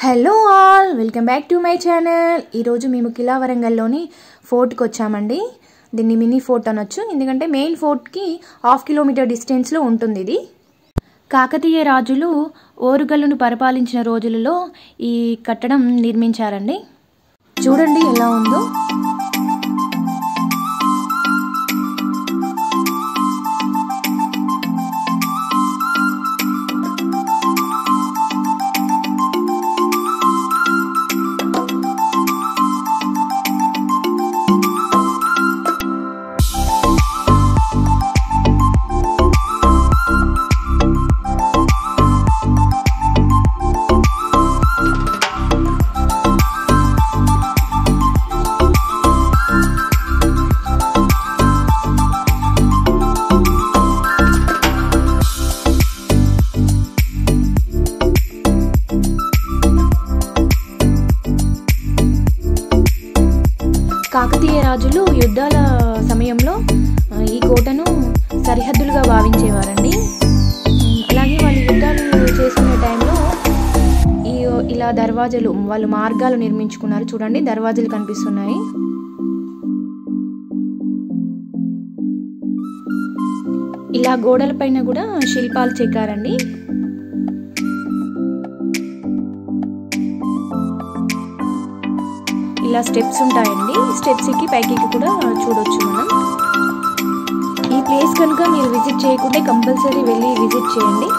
Hello all, welcome back to my channel. ఈరోజు మేము కిలా వరంగల్లోని ఫోర్ట్కి వచ్చామండి. దీన్ని మినీ ఫోర్ట్ అనొచ్చు, ఎందుకంటే మెయిన్ ఫోర్ట్కి 1/2 కిలోమీటర్ డిస్టెన్స్లో ఉంటుంది. ఇది కాకతీయ రాజులు ఓరుగల్లును పరిపాలించిన రోజులలో ఈ కట్టడం నిర్మించారండి. చూడండి ఎలా ఉందో. కాకతీయ రాజులు యుద్ధాల సమయంలో ఈ కోటను సరిహద్దులుగా భావించేవారండి. అలాగే వాళ్ళు యుద్ధాలు చేసుకునే టైంలో ఇలా దర్వాజాలు, వాళ్ళు మార్గాలు నిర్మించుకున్నారు. చూడండి, దర్వాజాలు కనిపిస్తున్నాయి. ఇలా గోడల పైన కూడా శిల్పాలు చెక్కారండి. ఇలా స్టెప్స్ ఉంటాయండి. స్టెప్స్ ఎక్కి పైకి కూడా చూడొచ్చు మనం. ఈ ప్లేస్ కనుక మీరు విజిట్ చేయకుంటే కంపల్సరీ వెళ్ళి విజిట్ చేయండి.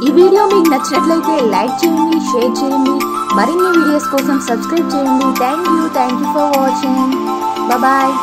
ఈ వీడియో మీకు నచ్చినట్లయితే లైక్ చేయండి, షేర్ చేయండి. మరిన్ని వీడియోస్ కోసం సబ్స్క్రైబ్ చేయండి. Thank you for watching. Bye.